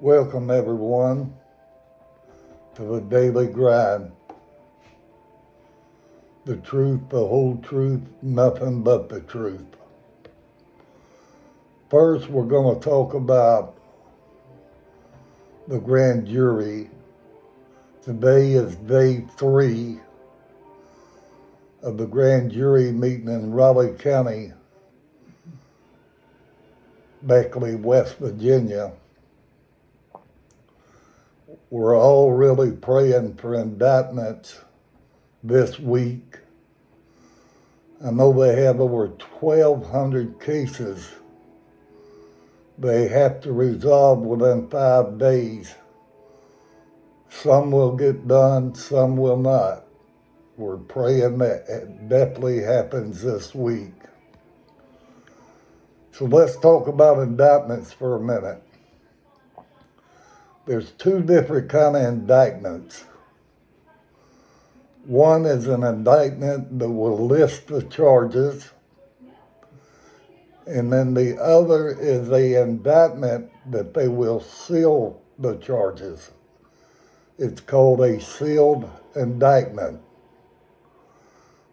Welcome, everyone, to the Daily Grind. The truth, the whole truth, nothing but the truth. First, we're going to talk about the grand jury. Today is day 3 of the grand jury meeting in Raleigh County, Beckley, West Virginia. We're all really praying for indictments this week. I know they have over 1,200 cases they have to resolve within 5 days. Some will get done, some will not. We're praying that it definitely happens this week. So let's talk about indictments for a minute. There's 2 different kind of indictments. One is an indictment that will list the charges, and then the other is an indictment that they will seal the charges. It's called a sealed indictment.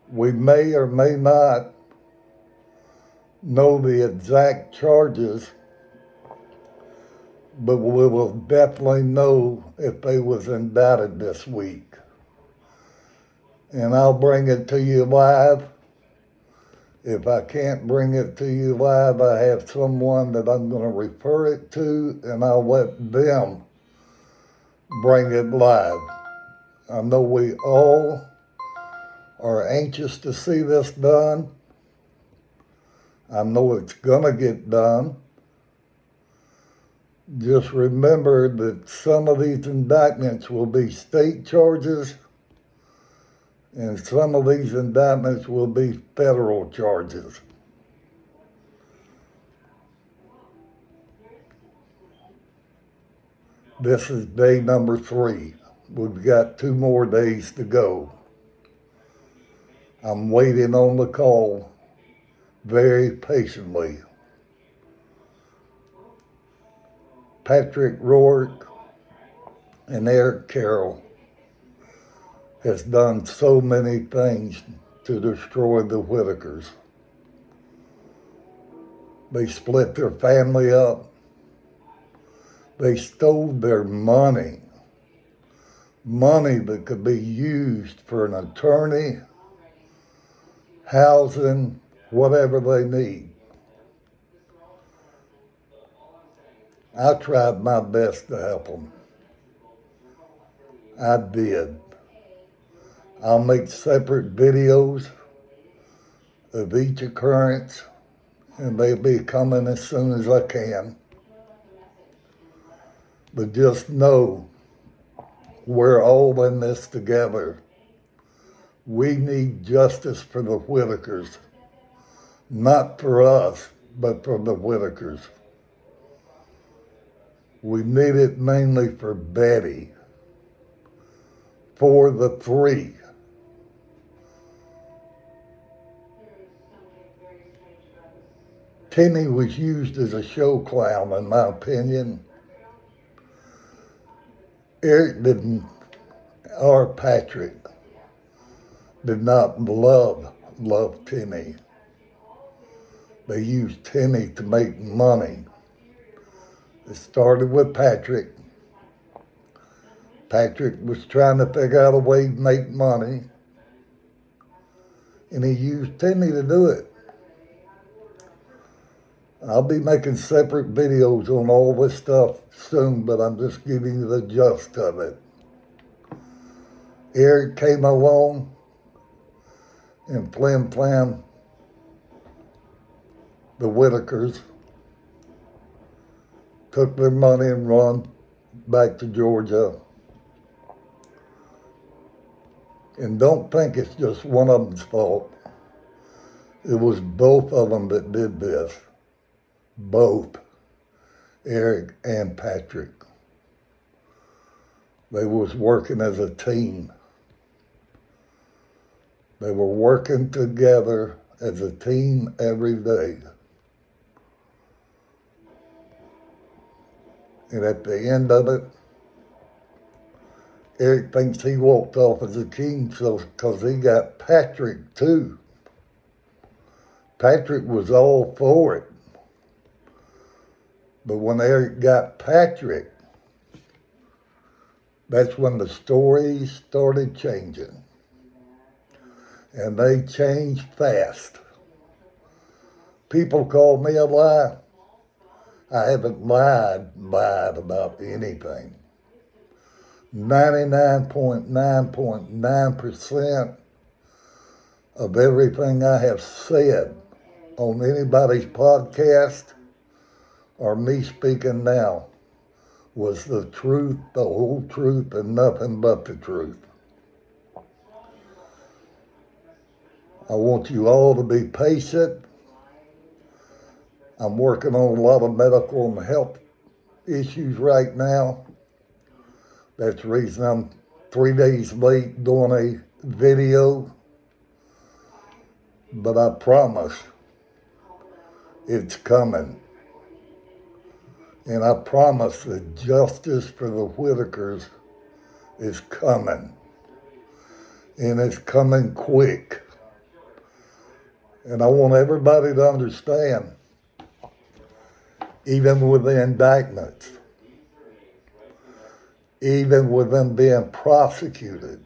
We may or may not know the exact charges, but we will definitely know if they was indicted this week. And I'll bring it to you live. If I can't bring it to you live, I have someone that I'm going to refer it to, and I'll let them bring it live. I know we all are anxious to see this done. I know it's going to get done. Just remember that some of these indictments will be state charges, and some of these indictments will be federal charges. This is day number 3. We've got 2 more days to go. I'm waiting on the call very patiently. Patrick Rourke and Eric Carroll has done so many things to destroy the Whitakers. They split their family up. They stole their money that could be used for an attorney, housing, whatever they need. I tried my best to help them. I did. I'll make separate videos of each occurrence, and they'll be coming as soon as I can. But just know, we're all in this together. We need justice for the Whitakers. Not for us, but for the Whitakers. We need it mainly for Betty, for the 3. Timmy was used as a show clown, in my opinion. Eric didn't, or Patrick, did not love Timmy. They used Timmy to make money. It started with Patrick. Patrick was trying to figure out a way to make money, and he used Timmy to do it. I'll be making separate videos on all this stuff soon, but I'm just giving you the gist of it. Eric came along and flim-flam the Whitakers, took their money and run back to Georgia. And don't think it's just one of them's fault. It was both of them that did this. Both, Eric and Patrick. They was working as a team. They were working together as a team every day. And at the end of it, Eric thinks he walked off as a king because he got Patrick too. Patrick was all for it. But when Eric got Patrick, that's when the stories started changing. And they changed fast. People call me a lie. I haven't lied about anything. 99.9% of everything I have said on anybody's podcast or me speaking now was the truth, the whole truth, and nothing but the truth. I want you all to be patient. I'm working on a lot of medical and health issues right now. That's the reason I'm 3 days late doing a video. But I promise it's coming. And I promise the justice for the Whitakers is coming. And it's coming quick. And I want everybody to understand, even with the indictments, even with them being prosecuted,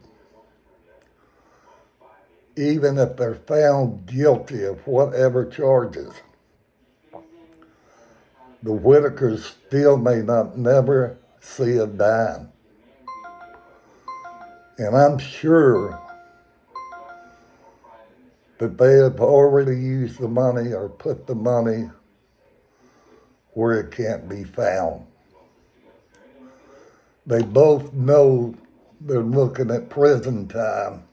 even if they're found guilty of whatever charges, the Whitakers still may not never see a dime. And I'm sure that they have already used the money or put the money where it can't be found. They both know they're looking at prison time.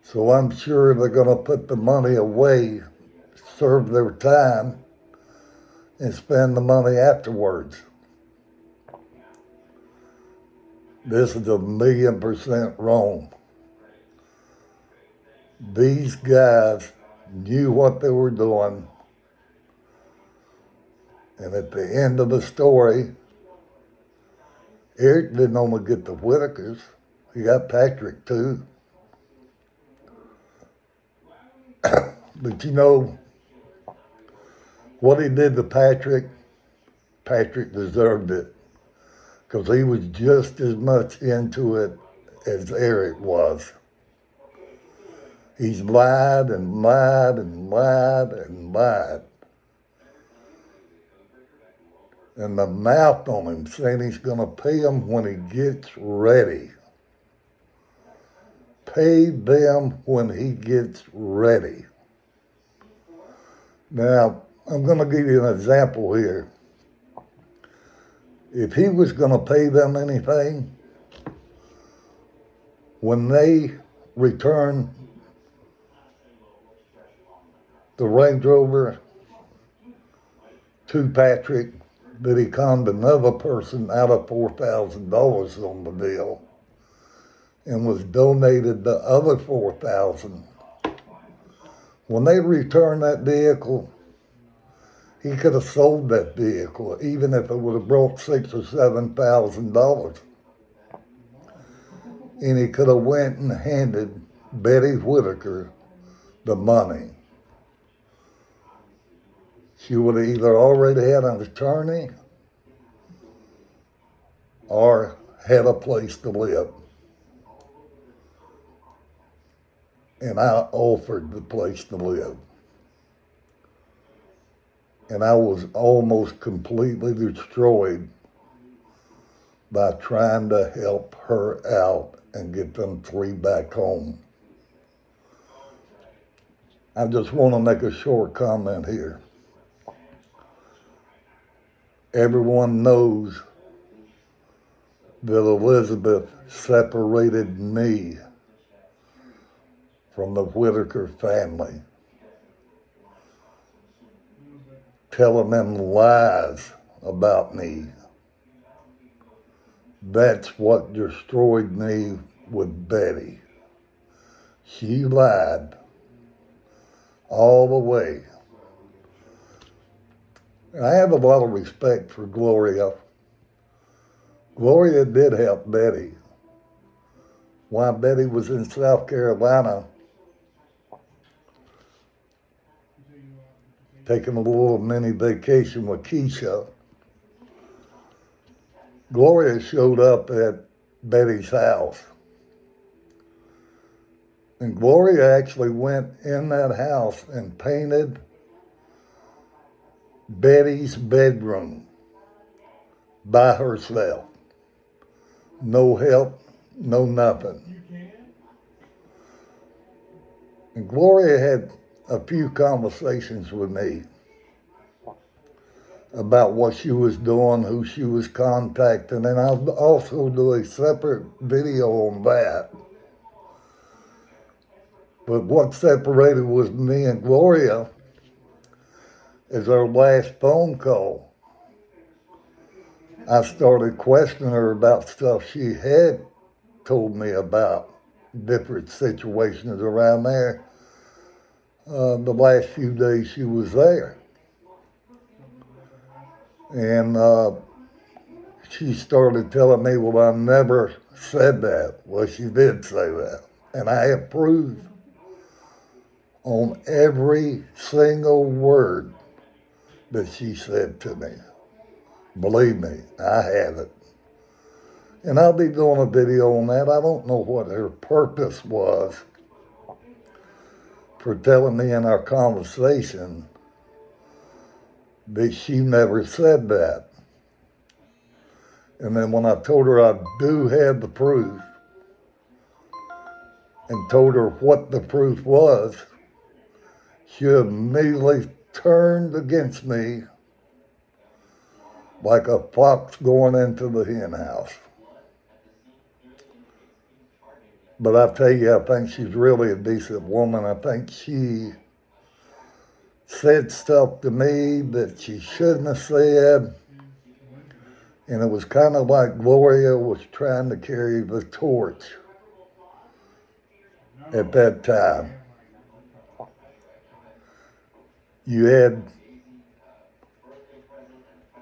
So I'm sure they're going to put the money away, serve their time, and spend the money afterwards. This is 1,000,000% wrong. These guys knew what they were doing. And at the end of the story, Eric didn't only get the Whitakers, he got Patrick too. But you know, what he did to Patrick, Patrick deserved it. Because he was just as much into it as Eric was. He's lied and lied and lied and lied. And the mouth on him saying he's going to pay them when he gets ready. Pay them when he gets ready. Now, I'm going to give you an example here. If he was going to pay them anything, when they return the Range Rover to Patrick, that he conned another person out of $4,000 on the deal and was donated the other $4,000. When they returned that vehicle, he could have sold that vehicle, even if it would have brought $6,000 or $7,000. And he could have went and handed Betty Whitaker the money. She would have either already had an attorney or had a place to live. And I offered the place to live. And I was almost completely destroyed by trying to help her out and get them three back home. I just want to make a short comment here. Everyone knows that Elizabeth separated me from the Whitaker family, telling them lies about me. That's what destroyed me with Betty. She lied all the way. I have a lot of respect for Gloria. Gloria did help Betty. While Betty was in South Carolina, taking a little mini vacation with Keisha, Gloria showed up at Betty's house. And Gloria actually went in that house and painted Betty's bedroom by herself. No help, no nothing. And Gloria had a few conversations with me about what she was doing, who she was contacting, and I'll also do a separate video on that. But what separated was me and Gloria is our last phone call. I started questioning her about stuff she had told me about different situations around there the last few days she was there. And she started telling me, well, I never said that. Well, she did say that. And I approved on every single word that she said to me. Believe me, I have it. And I'll be doing a video on that. I don't know what her purpose was for telling me in our conversation that she never said that. And then when I told her I do have the proof and told her what the proof was, she immediately turned against me like a fox going into the hen house. But I tell you, I think she's really a decent woman. I think she said stuff to me that she shouldn't have said. And it was kind of like Gloria was trying to carry the torch at that time. You had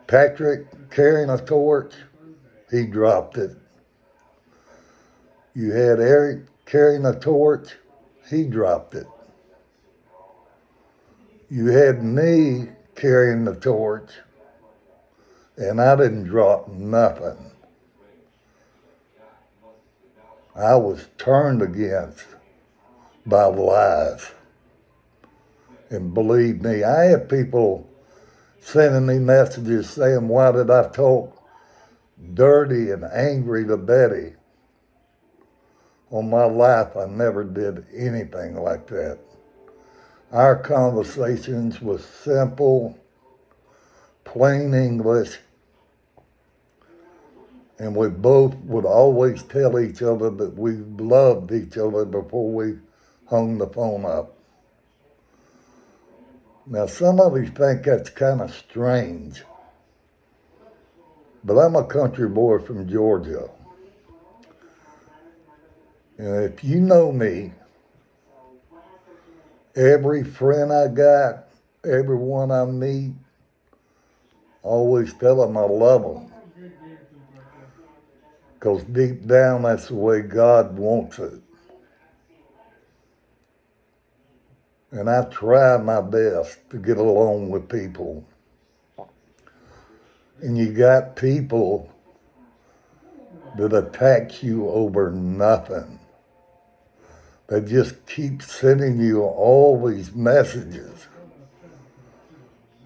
Patrick carrying a torch, he dropped it. You had Eric carrying a torch, he dropped it. You had me carrying the torch, and I didn't drop nothing. I was turned against by lies. And believe me, I had people sending me messages saying, why did I talk dirty and angry to Betty? On my life, I never did anything like that. Our conversations was simple, plain English, and we both would always tell each other that we loved each other before we hung the phone up. Now, some of you think that's kind of strange, but I'm a country boy from Georgia. And if you know me, every friend I got, everyone I meet, I always tell them I love them. Because deep down, that's the way God wants it. And I try my best to get along with people. And you got people that attack you over nothing. They just keep sending you all these messages.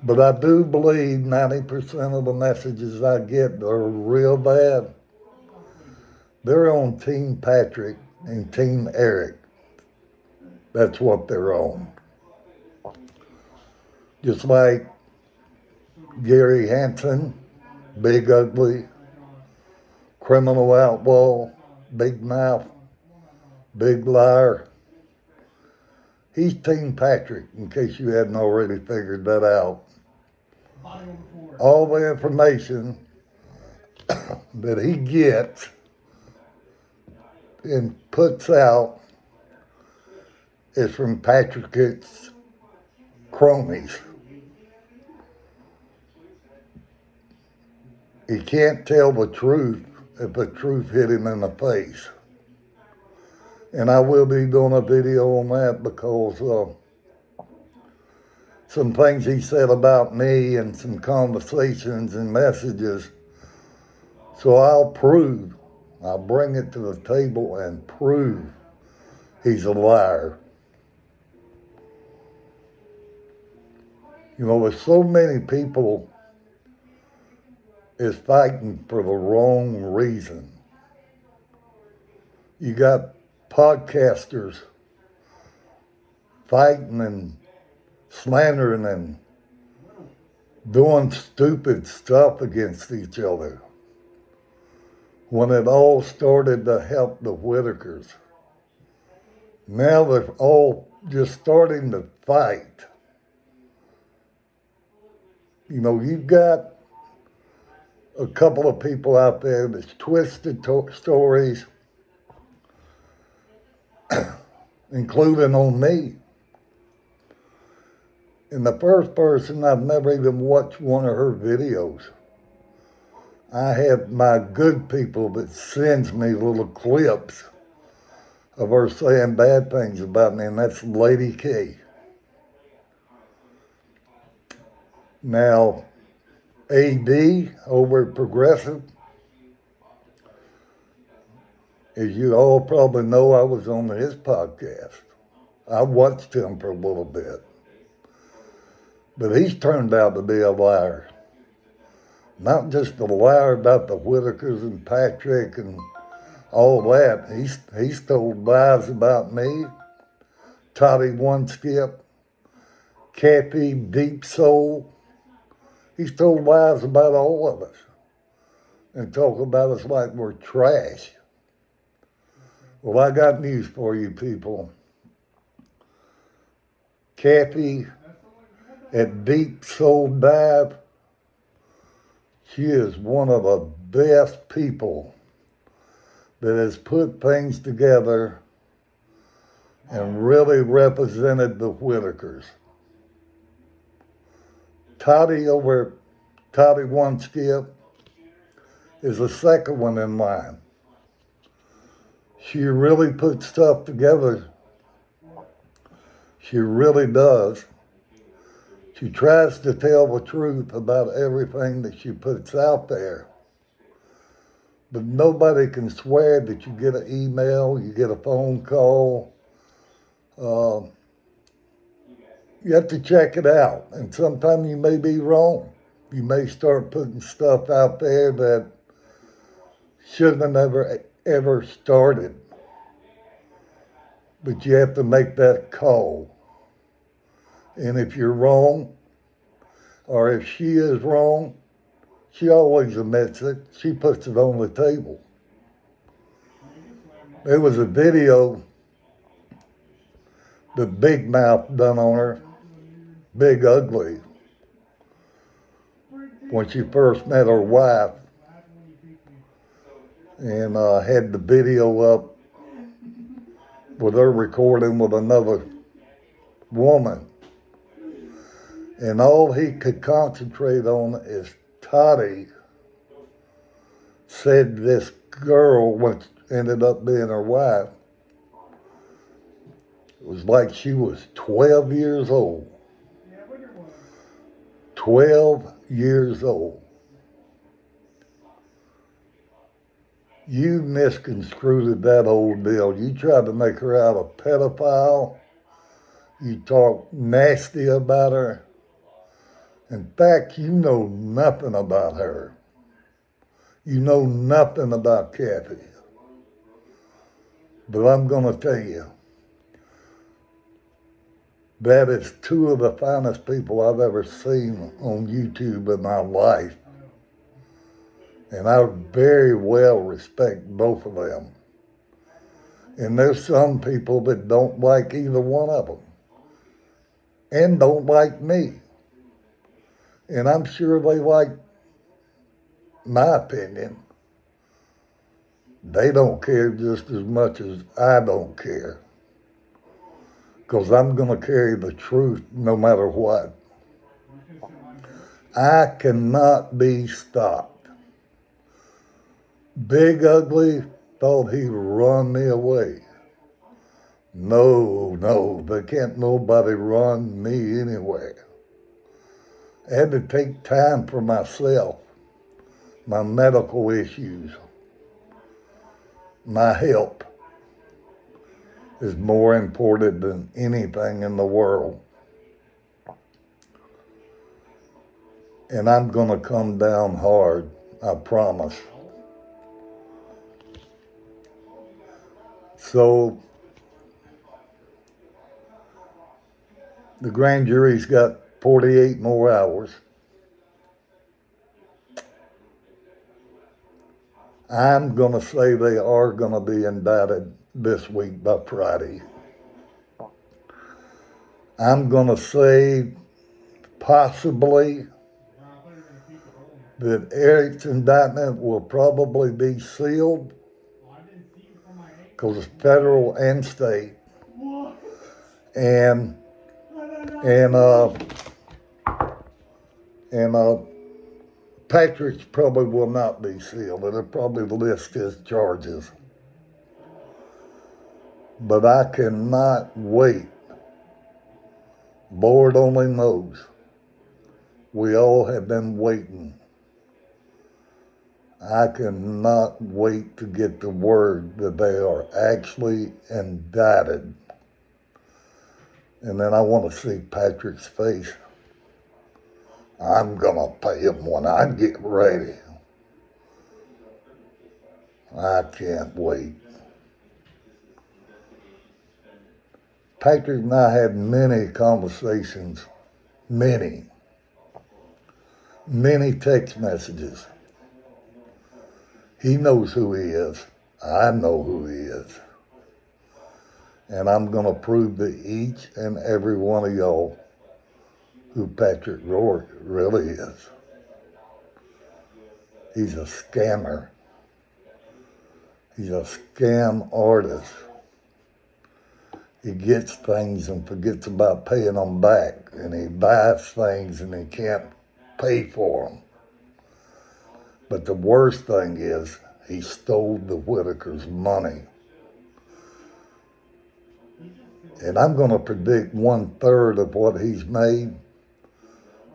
But I do believe 90% of the messages I get are real bad. They're on Team Patrick and Team Eric. That's what they're on. Just like Gary Hansen, Big Ugly, Criminal Outlaw, Big Mouth, Big Liar. He's Team Patrick, in case you hadn't already figured that out. All the information that he gets and puts out is from Patrick's cronies. he can't tell the truth if the truth hit him in the face. And I will be doing a video on that because some things he said about me and some conversations and messages. So I'll bring it to the table and prove he's a liar. You know, there's so many people is fighting for the wrong reason. You got podcasters fighting and slandering and doing stupid stuff against each other when it all started to help the Whitakers. Now they're all just starting to fight. You know, you've got a couple of people out there that's twisted stories, including on me. And the first person, I've never even watched one of her videos. I have my good people that sends me little clips of her saying bad things about me, and that's Lady K. Now, AD over at Progressive, as you all probably know, I was on his podcast. I watched him for a little bit. But he's turned out to be a liar. Not just a liar about the Whitakers and Patrick and all that. He's told lies about me, Toddy One Skip, Kathy Deep Soul. He's told lies about all of us and talk about us like we're trash. Well, I got news for you people. Kathy at Deep Soul Dive, she is one of the best people that has put things together and really represented the Whitakers. Toddy over at Toddy One Skip is the second one in line. She really puts stuff together. She really does. She tries to tell the truth about everything that she puts out there. But nobody can swear that you get an email, you get a phone call. You have to check it out. And sometimes you may be wrong. You may start putting stuff out there that shouldn't have never ever started. But you have to make that call. And if you're wrong, or if she is wrong, she always admits it. She puts it on the table. There was a video that Big Mouth done on her, Big Ugly, when she first met her wife, and had the video up with her recording with another woman. And all he could concentrate on is Toddy said this girl, which ended up being her wife, it was like she was 12 years old. 12 years old. You misconstrued that old deal. You tried to make her out a pedophile. You talked nasty about her. In fact, you know nothing about her. You know nothing about Kathy. But I'm going to tell you, that is two of the finest people I've ever seen on YouTube in my life. And I very well respect both of them. And there's some people that don't like either one of them. And don't like me. And I'm sure they like my opinion. They don't care just as much as I don't care. Because I'm going to carry the truth no matter what. I cannot be stopped. Big Ugly thought he'd run me away. No, there can't nobody run me anywhere. I had to take time for myself, my medical issues, my health is more important than anything in the world. And I'm gonna come down hard, I promise. So, the grand jury's got 48 more hours. I'm gonna say they are gonna be indicted this week by Friday. I'm gonna say possibly that Eric's indictment will probably be sealed because it's federal and state, and Patrick's probably will not be sealed. It'll probably list his charges, but I cannot wait. Lord only knows. We all have been waiting. I cannot wait to get the word that they are actually indicted. And then I want to see Patrick's face. I'm going to pay him when I get ready. I can't wait. Patrick and I had many conversations, many text messages. He knows who he is. I know who he is. And I'm going to prove to each and every one of y'all who Patrick Rourke really is. He's a scammer. He's a scam artist. He gets things and forgets about paying them back. And he buys things and he can't pay for them. But the worst thing is he stole the Whitakers' money. And I'm going to predict 1/3 of what he's made.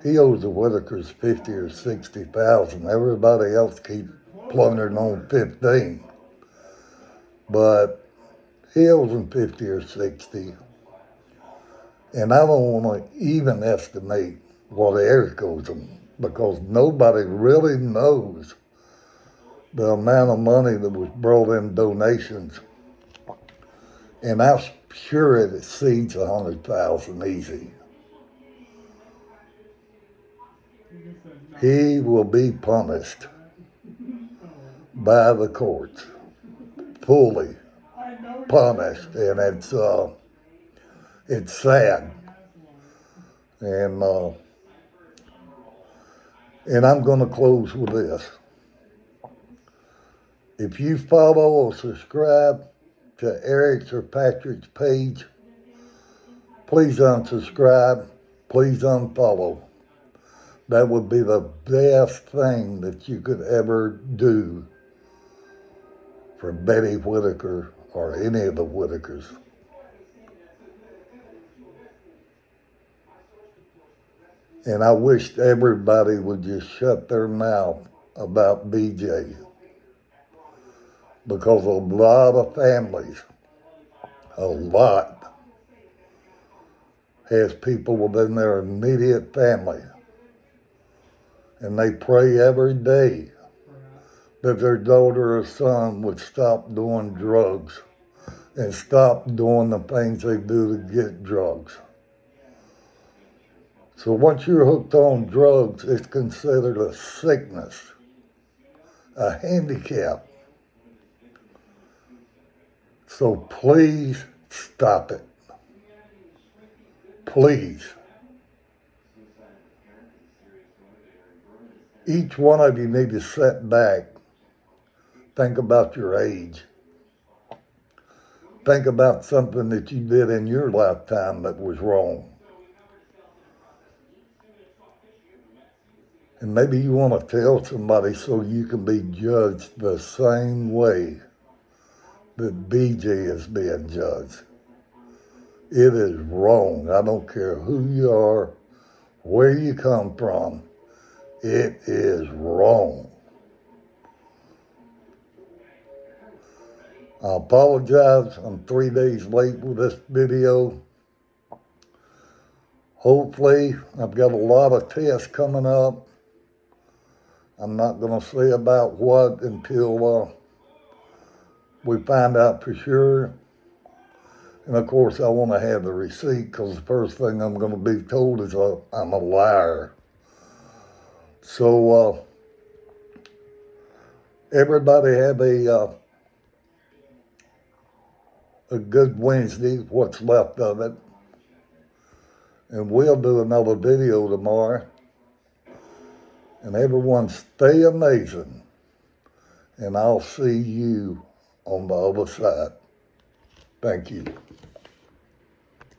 He owes the Whitakers 50 or 60,000. Everybody else keeps plundering on 15. But he owes them 50 or 60. And I don't want to even estimate what Eric owes them, because nobody really knows the amount of money that was brought in donations. And I'm sure it exceeds 100,000 easy. He will be punished by the courts, fully punished, and it's sad. And I'm going to close with this. If you follow or subscribe to Eric's or Patrick's page, please unsubscribe, please unfollow. That would be the best thing that you could ever do for Betty Whitaker or any of the Whitakers. And I wish everybody would just shut their mouth about BJ, because a lot of families, has people within their immediate family, and they pray every day that their daughter or son would stop doing drugs and stop doing the things they do to get drugs. So once you're hooked on drugs, it's considered a sickness, a handicap. So please stop it. Please. Each one of you need to sit back, think about your age. Think about something that you did in your lifetime that was wrong. And maybe you want to tell somebody so you can be judged the same way that BJ is being judged. It is wrong. I don't care who you are, where you come from. It is wrong. I apologize. I'm 3 days late with this video. Hopefully, I've got a lot of tests coming up. I'm not going to say about what until we find out for sure. And of course, I want to have the receipt because the first thing I'm going to be told is I'm a liar. So, everybody have a good Wednesday, what's left of it. And we'll do another video tomorrow. And everyone stay amazing. And I'll see you on the other side. Thank you.